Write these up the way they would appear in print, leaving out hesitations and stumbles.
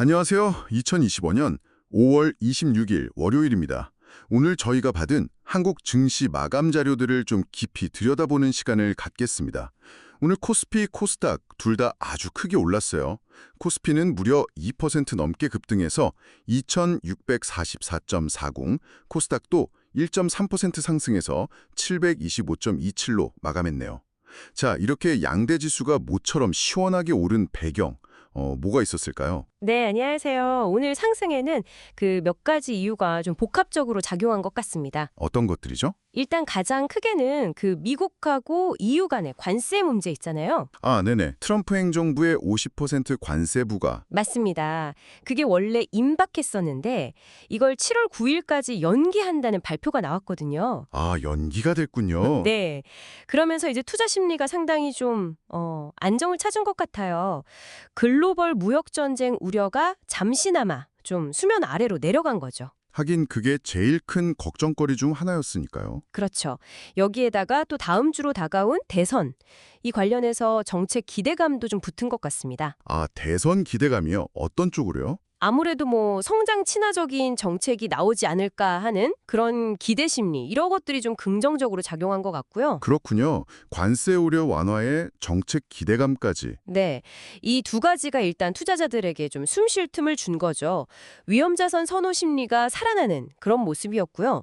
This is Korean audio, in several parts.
안녕하세요. 2025년 5월 26일 월요일입니다. 오늘 저희가 받은 한국 증시 마감 자료들을 좀 깊이 들여다보는 시간을 갖겠습니다. 오늘 코스피, 코스닥 둘 다 아주 크게 올랐어요. 코스피는 무려 2% 넘게 급등해서 2644.40, 코스닥도 1.3% 상승해서 725.27로 마감했네요. 자, 이렇게 양대 지수가 모처럼 시원하게 오른 배경, 뭐가 있었을까요? 네, 안녕하세요. 오늘 상승에는 그 몇 가지 이유가 좀 복합적으로 작용한 것 같습니다. 어떤 것들이죠? 일단 가장 크게는 그 미국하고 EU 간의 관세 문제 있잖아요. 아, 네네. 트럼프 행정부의 50% 관세 부과. 맞습니다. 그게 원래 임박했었는데 이걸 7월 9일까지 연기한다는 발표가 나왔거든요. 아, 연기가 됐군요. 네. 그러면서 이제 투자 심리가 상당히 좀 안정을 찾은 것 같아요. 글로벌 무역 전쟁 우려가 잠시나마 좀 수면 아래로 내려간 거죠. 하긴 그게 제일 큰 걱정거리 중 하나였으니까요. 그렇죠. 여기에다가 또 다음 주로 다가온 대선. 이 관련해서 정책 기대감도 좀 붙은 것 같습니다. 아, 대선 기대감이요? 어떤 쪽으로요? 아무래도 뭐 성장 친화적인 정책이 나오지 않을까 하는 그런 기대 심리, 이런 것들이 좀 긍정적으로 작용한 것 같고요. 그렇군요. 관세 우려 완화에 정책 기대감까지. 네. 이 두 가지가 일단 투자자들에게 좀 숨쉴 틈을 준 거죠. 위험자산 선호 심리가 살아나는 그런 모습이었고요.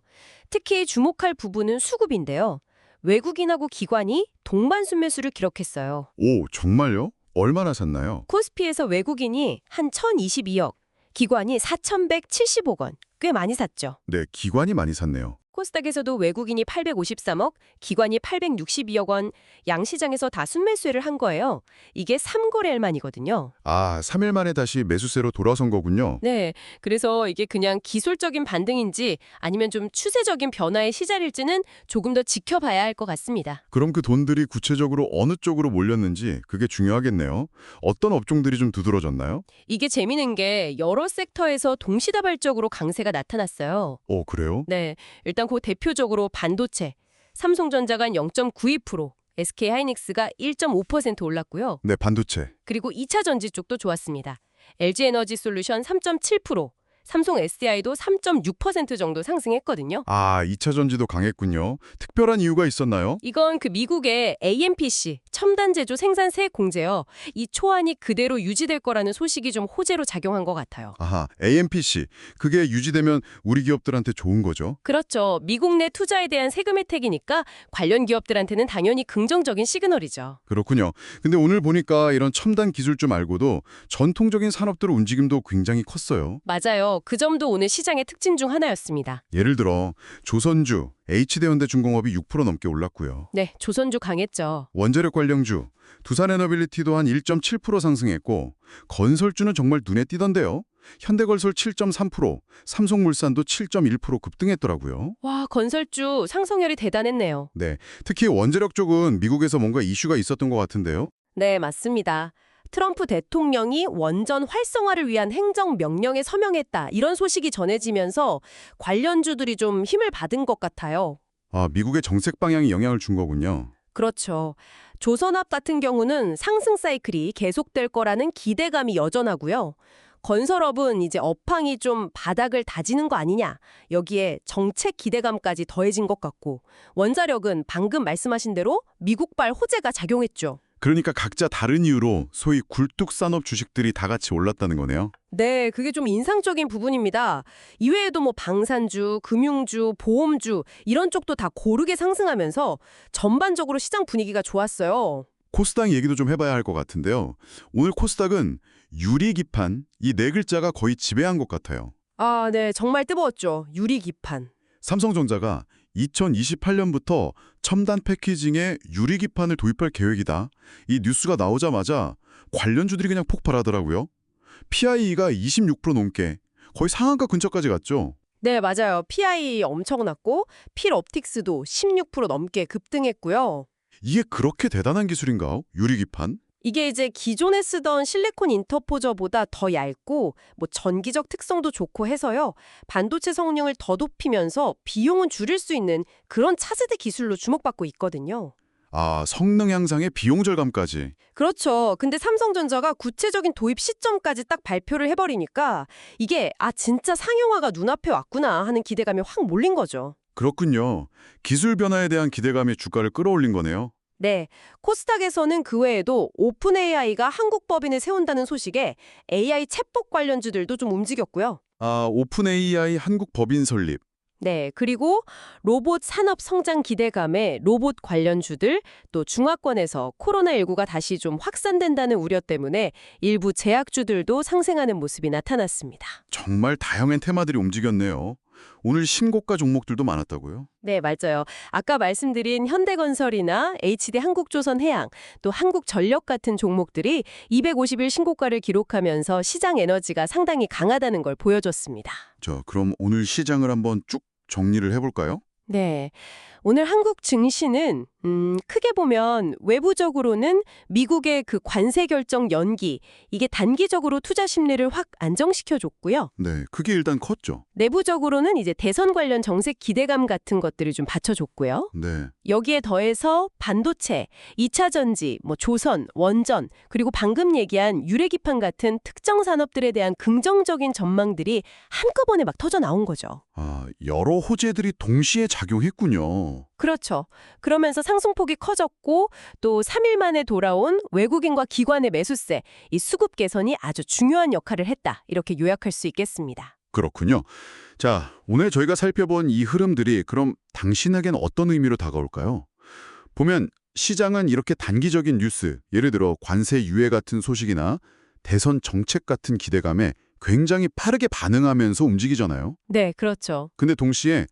특히 주목할 부분은 수급인데요. 외국인하고 기관이 동반수 매수를 기록했어요. 오, 정말요? 얼마나 샀나요? 코스피에서 외국인이 한 1,022억, 기관이 4,170억 원, 꽤 많이 샀죠. 네, 기관이 많이 샀네요. 코스닥에서도 외국인이 853억, 기관이 862억 원, 양시장에서 다 순매수를 한 거예요. 이게 3거래일만이거든요. 아, 3일 만에 다시 매수세로 돌아선 거군요. 네, 그래서 이게 그냥 기술적인 반등인지 아니면 좀 추세적인 변화의 시작일지는 조금 더 지켜봐야 할 것 같습니다. 그럼 그 돈들이 구체적으로 어느 쪽으로 몰렸는지 그게 중요하겠네요. 어떤 업종들이 좀 두드러졌나요? 이게 재미있는 게 여러 섹터에서 동시다발적으로 강세가 나타났어요. 그래요? 네, 일단 그 대표적으로 반도체, 삼성전자가 0.92%, SK하이닉스가 1.5% 올랐고요. 네, 반도체. 그리고 2차 전지 쪽도 좋았습니다. LG에너지솔루션 3.7%, 삼성 SDI도 3.6% 정도 상승했거든요. 아, 2차 전지도 강했군요. 특별한 이유가 있었나요? 이건 그 미국의 AMPC, 첨단 제조 생산세 공제요. 이 초안이 그대로 유지될 거라는 소식이 좀 호재로 작용한 것 같아요. 아하, AMPC. 그게 유지되면 우리 기업들한테 좋은 거죠? 그렇죠. 미국 내 투자에 대한 세금 혜택이니까 관련 기업들한테는 당연히 긍정적인 시그널이죠. 그렇군요. 근데 오늘 보니까 이런 첨단 기술주 말고도 전통적인 산업들 움직임도 굉장히 컸어요. 맞아요. 그 점도 오늘 시장의 특징 중 하나였습니다. 예를 들어 조선주, HD현대중공업이 6% 넘게 올랐고요. 네, 조선주 강했죠. 원자력 관련주, 두산에너빌리티도 한 1.7% 상승했고 건설주는 정말 눈에 띄던데요. 현대건설 7.3%, 삼성물산도 7.1% 급등했더라고요. 와, 건설주 상승률이 대단했네요. 네, 특히 원자력 쪽은 미국에서 뭔가 이슈가 있었던 것 같은데요. 네, 맞습니다. 트럼프 대통령이 원전 활성화를 위한 행정명령에 서명했다, 이런 소식이 전해지면서 관련주들이 좀 힘을 받은 것 같아요. 아, 미국의 정책 방향이 영향을 준 거군요. 그렇죠. 조선업 같은 경우는 상승 사이클이 계속될 거라는 기대감이 여전하고요. 건설업은 이제 업황이 좀 바닥을 다지는 거 아니냐, 여기에 정책 기대감까지 더해진 것 같고, 원자력은 방금 말씀하신 대로 미국발 호재가 작용했죠. 그러니까 각자 다른 이유로 소위 굴뚝산업 주식들이 다 같이 올랐다는 거네요. 네, 그게 좀 인상적인 부분입니다. 이외에도 뭐 방산주, 금융주, 보험주 이런 쪽도 다 고르게 상승하면서 전반적으로 시장 분위기가 좋았어요. 코스닥 얘기도 좀 해봐야 할 것 같은데요. 오늘 코스닥은 유리기판, 이 네 글자가 거의 지배한 것 같아요. 아, 네, 정말 뜨거웠죠. 유리기판. 삼성전자가 2028년부터 첨단 패키징에 유리기판을 도입할 계획이다. 이 뉴스가 나오자마자 관련주들이 그냥 폭발하더라고요. PIE가 26% 넘게 거의 상한가 근처까지 갔죠. 네, 맞아요. PI 엄청났고 필옵틱스도 16% 넘게 급등했고요. 이게 그렇게 대단한 기술인가요? 유리기판? 이게 이제 기존에 쓰던 실리콘 인터포저보다 더 얇고 뭐 전기적 특성도 좋고 해서요. 반도체 성능을 더 높이면서 비용은 줄일 수 있는 그런 차세대 기술로 주목받고 있거든요. 아, 성능 향상의 비용 절감까지. 그렇죠. 근데 삼성전자가 구체적인 도입 시점까지 딱 발표를 해버리니까 이게 진짜 상용화가 눈앞에 왔구나 하는 기대감이 확 몰린 거죠. 그렇군요. 기술 변화에 대한 기대감이 주가를 끌어올린 거네요. 네, 코스닥에서는 그 외에도 오픈 AI가 한국 법인을 세운다는 소식에 AI 챗봇 관련주들도 좀 움직였고요. 아, 오픈 AI 한국 법인 설립. 네, 그리고 로봇 산업 성장 기대감에 로봇 관련주들, 또 중화권에서 코로나19가 다시 좀 확산된다는 우려 때문에 일부 제약주들도 상승하는 모습이 나타났습니다. 정말 다양한 테마들이 움직였네요. 오늘 신고가 종목들도 많았다고요? 네, 맞아요. 아까 말씀드린 현대건설이나 HD 한국조선해양, 또 한국전력 같은 종목들이 250일 신고가를 기록하면서 시장 에너지가 상당히 강하다는 걸 보여줬습니다. 그럼 오늘 시장을 한번 쭉 정리를 해볼까요? 네. 오늘 한국 증시는 크게 보면 외부적으로는 미국의 그 관세 결정 연기, 이게 단기적으로 투자 심리를 확 안정시켜줬고요. 네, 크게 일단 컸죠. 내부적으로는 이제 대선 관련 정책 기대감 같은 것들을 좀 받쳐줬고요. 네, 여기에 더해서 반도체, 2차 전지, 조선, 원전, 그리고 방금 얘기한 유래기판 같은 특정 산업들에 대한 긍정적인 전망들이 한꺼번에 막 터져 나온 거죠. 아, 여러 호재들이 동시에 작용했군요. 그렇죠. 그러면서 상승폭이 커졌고 또 3일 만에 돌아온 외국인과 기관의 매수세, 이 수급 개선이 아주 중요한 역할을 했다. 이렇게 요약할 수 있겠습니다. 그렇군요. 자, 오늘 저희가 살펴본 이 흐름들이 그럼 당신에겐 어떤 의미로 다가올까요? 보면 시장은 이렇게 단기적인 뉴스, 예를 들어 관세 유예 같은 소식이나 대선 정책 같은 기대감에 굉장히 빠르게 반응하면서 움직이잖아요. 네, 그렇죠. 근데 동시에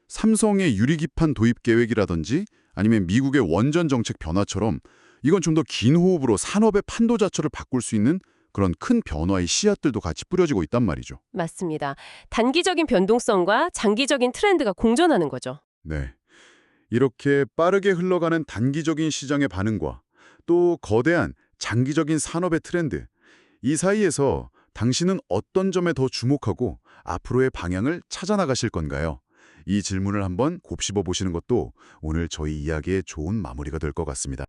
삼성의 유리기판 도입 계획이라든지 아니면 미국의 원전 정책 변화처럼 이건 좀 더 긴 호흡으로 산업의 판도 자체를 바꿀 수 있는 그런 큰 변화의 씨앗들도 같이 뿌려지고 있단 말이죠. 맞습니다. 단기적인 변동성과 장기적인 트렌드가 공존하는 거죠. 네. 이렇게 빠르게 흘러가는 단기적인 시장의 반응과 또 거대한 장기적인 산업의 트렌드, 이 사이에서 당신은 어떤 점에 더 주목하고 앞으로의 방향을 찾아나가실 건가요? 이 질문을 한번 곱씹어 보시는 것도 오늘 저희 이야기의 좋은 마무리가 될 것 같습니다.